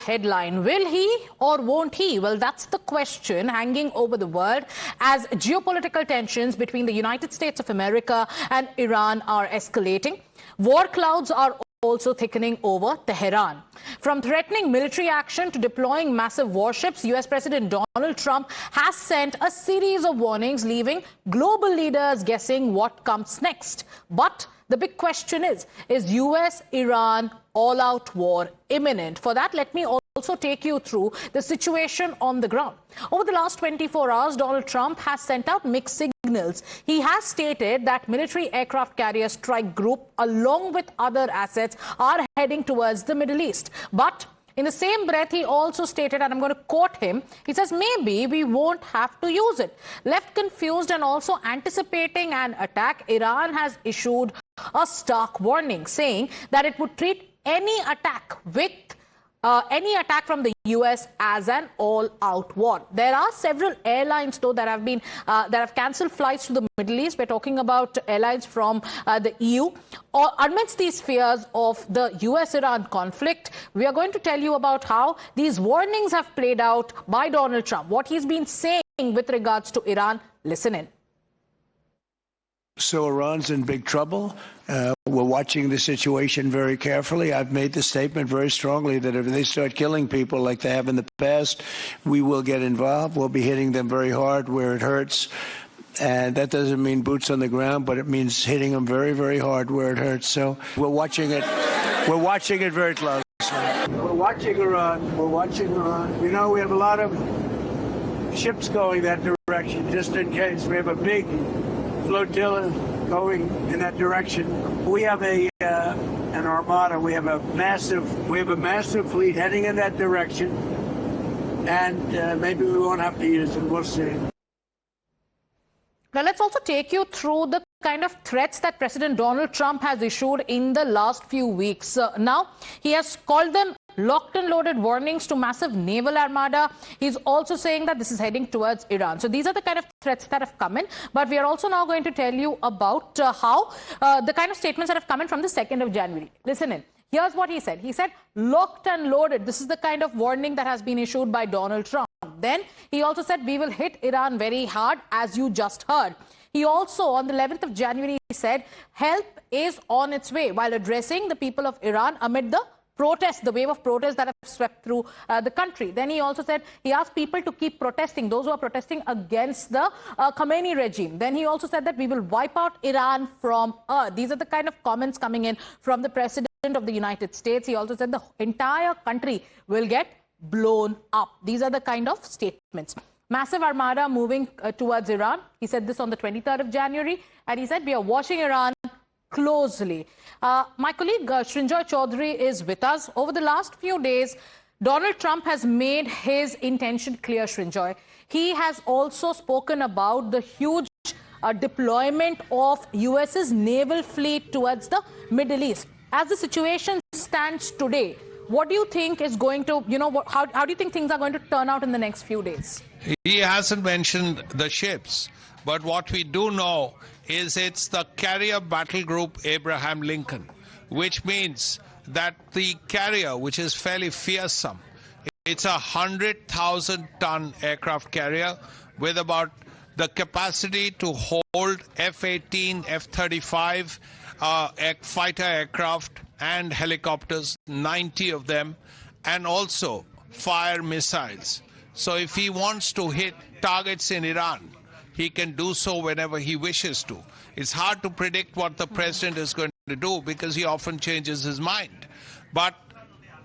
headline. Will he or won't he? Well, that's the question hanging over the world as geopolitical tensions between the United States of America and Iran are escalating. War clouds are also thickening over Tehran. From threatening military action to deploying massive warships, US President Donald Trump has sent a series of warnings, leaving global leaders guessing what comes next. But the big question is US-Iran all-out war imminent? For that, let me also take you through the situation on the ground. Over the last 24 hours, Donald Trump has sent out mixed signals. He has stated that military aircraft carrier strike group, along with other assets, are heading towards the Middle East. But in the same breath, he also stated, and I'm going to quote him, he says, maybe we won't have to use it. Left confused and also anticipating an attack, Iran has issued a stark warning, saying that it would treat any attack from the US as an all-out war. There are several airlines, though, that have cancelled flights to the Middle East. We're talking about airlines from the EU. Amidst these fears of the US-Iran conflict, we are going to tell you about how these warnings have played out by Donald Trump, what he's been saying with regards to Iran. Listen in. So Iran's in big trouble. We're watching the situation very carefully. I've made the statement very strongly that if they start killing people like they have in the past, we will get involved. We'll be hitting them very hard where it hurts. And that doesn't mean boots on the ground, but it means hitting them very, very hard where it hurts. So we're watching it. We're watching it very closely. We're watching Iran. We're watching Iran. You know, we have a lot of ships going that direction, just in case. We have a big flotilla going in that direction. We have an armada. We have a massive fleet heading in that direction, and maybe we won't have to use it. We'll see. Now, let's also take you through the kind of threats that President Donald Trump has issued in the last few weeks. Now, he has called them locked and loaded warnings to massive naval armada. He's also saying that this is heading towards Iran. So these are the kind of threats that have come in. But we are also now going to tell you about how the kind of statements that have come in from the 2nd of January. Listen in. Here's what he said. He said, locked and loaded. This is the kind of warning that has been issued by Donald Trump. Then he also said, we will hit Iran very hard, as you just heard. He also, on the 11th of January, said, help is on its way, while addressing the people of Iran amid the wave of protests that have swept through the country. Then he also said he asked people to keep protesting, those who are protesting against the Khamenei regime. Then he also said that we will wipe out Iran from earth. These are the kind of comments coming in from the President of the United States. He also said the entire country will get blown up. These are the kind of statements. Massive armada moving towards Iran. He said this on the 23rd of January. And he said, we are watching Iran closely. My colleague Srinjoy Chaudhary is with us. Over the last few days, Donald Trump has made his intention clear, Srinjoy. He has also spoken about the huge deployment of US's naval fleet towards the Middle East. As the situation stands today, what do you think is going to, how do you think things are going to turn out in the next few days? He hasn't mentioned the ships, but what we do know is it's the carrier battle group Abraham Lincoln, which means that the carrier, which is fairly fearsome, it's a 100,000-ton aircraft carrier with about the capacity to hold F-18, F-35 fighter aircraft and helicopters, 90 of them, and also fire missiles. So if he wants to hit targets in Iran, he can do so whenever he wishes to. It's hard to predict what the president is going to do because he often changes his mind. But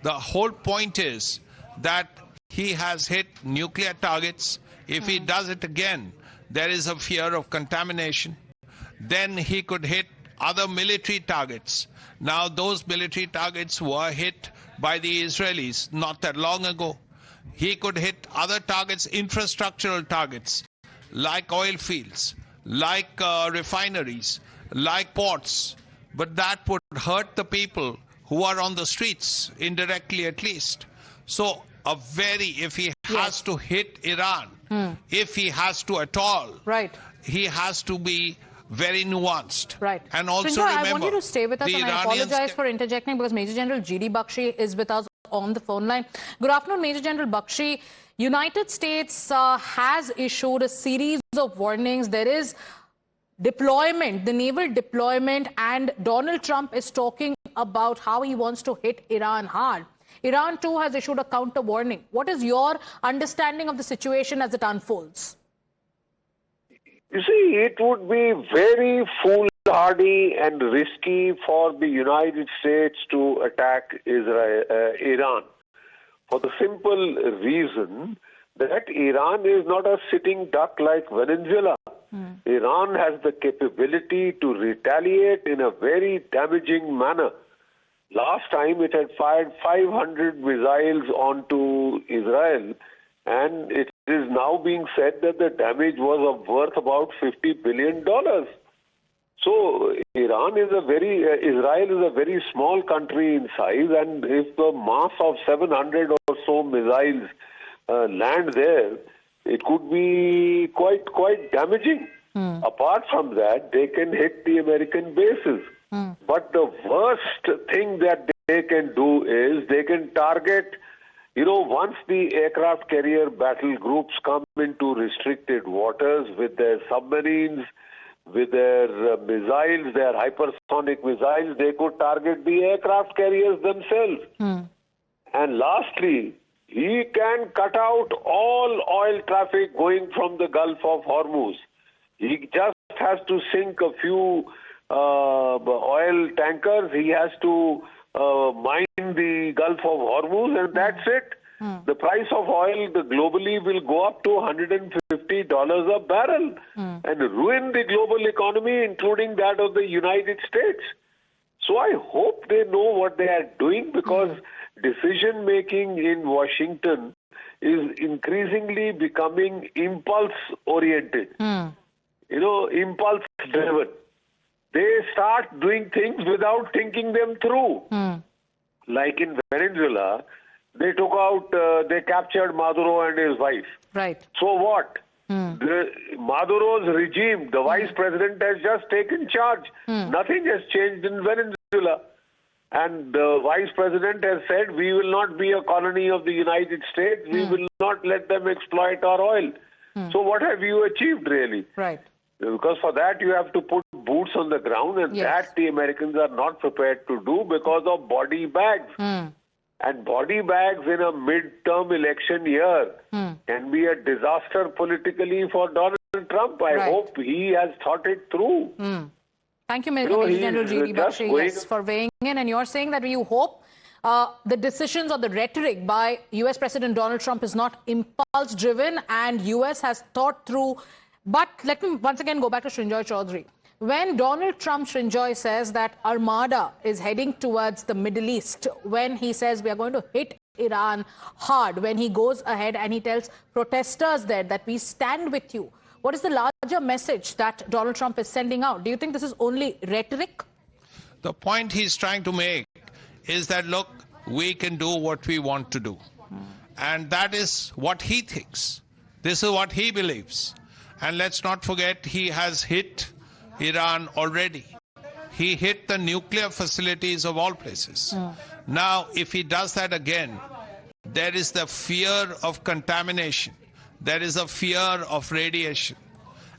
the whole point is that he has hit nuclear targets. If he does it again, there is a fear of contamination. Then he could hit other military targets. Now, those military targets were hit by the Israelis not that long ago. He could hit other targets, infrastructural targets, like oil fields, like refineries, like ports. But that would hurt the people who are on the streets, indirectly at least. So if he has to hit Iran, if he has to at all, he has to be very nuanced. Right. And also Srinjoy, remember, I want you to stay with us, and I apologize for interjecting because Major General G.D. Bakshi is with us on the phone line. Good afternoon, Major General Bakshi. United States has issued a series of warnings. There is deployment, the naval deployment, and Donald Trump is talking about how he wants to hit Iran hard. Iran too has issued a counter warning. What is your understanding of the situation as it unfolds? You see, it would be very foolhardy and risky for the United States to attack Iran, for the simple reason that Iran is not a sitting duck like Venezuela. Iran has the capability to retaliate in a very damaging manner. Last time it had fired 500 missiles onto Israel, and it is now being said that the damage was worth about $50 billion. So Israel is a very small country in size, and if the mass of 700 or so missiles land there, it could be quite damaging. Apart from that, they can hit the American bases. But the worst thing that they can do is they can target, once the aircraft carrier battle groups come into restricted waters with their submarines, with their missiles, their hypersonic missiles, they could target the aircraft carriers themselves. And lastly, he can cut out all oil traffic going from the Gulf of Hormuz. He just has to sink a few oil tankers. He has to mine the Gulf of Hormuz, and that's it. The price of oil globally will go up to $150 a barrel and ruin the global economy, including that of the United States. So I hope they know what they are doing, because decision-making in Washington is increasingly becoming impulse-oriented, impulse-driven. They start doing things without thinking them through. Like in Venezuela, they they captured Maduro and his wife. Right. So what? Maduro's regime, the vice president has just taken charge. Nothing has changed in Venezuela. And the vice president has said, we will not be a colony of the United States. We will not let them exploit our oil. So what have you achieved, really? Right. Because for that you have to put boots on the ground, and that the Americans are not prepared to do because of body bags. And body bags in a mid-term election year can be a disaster politically for Donald Trump. I hope he has thought it through. Thank you, Major General G.D. Bakshi, for weighing in. And you're saying that you hope the decisions or the rhetoric by U.S. President Donald Trump is not impulse-driven and U.S. has thought through. But let me once again go back to Srinjoy Chaudhary. When Donald Trump, Srinjoy, says that Armada is heading towards the Middle East, when he says we are going to hit Iran hard, when he goes ahead and he tells protesters there that we stand with you, what is the larger message that Donald Trump is sending out? Do you think this is only rhetoric? The point he's trying to make is that, look, we can do what we want to do. And that is what he thinks. This is what he believes. And let's not forget, he has hit Iran already. He hit the nuclear facilities of all places. Now, if he does that again, there is the fear of contamination. There is a fear of radiation.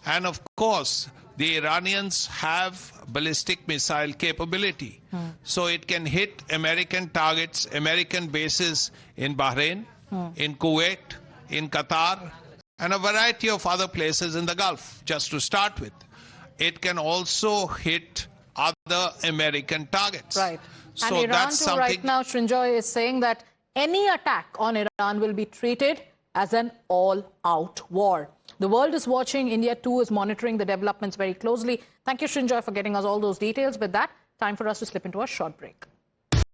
And of course, the Iranians have ballistic missile capability. So it can hit American targets, American bases in Bahrain, in Kuwait, in Qatar, and a variety of other places in the Gulf, just to start with. It can also hit other American targets. Right. So and Iran that's too, something right now, Srinjoy is saying that any attack on Iran will be treated as an all-out war. The world is watching. India too is monitoring the developments very closely. Thank you, Srinjoy, for getting us all those details. With that, time for us to slip into a short break.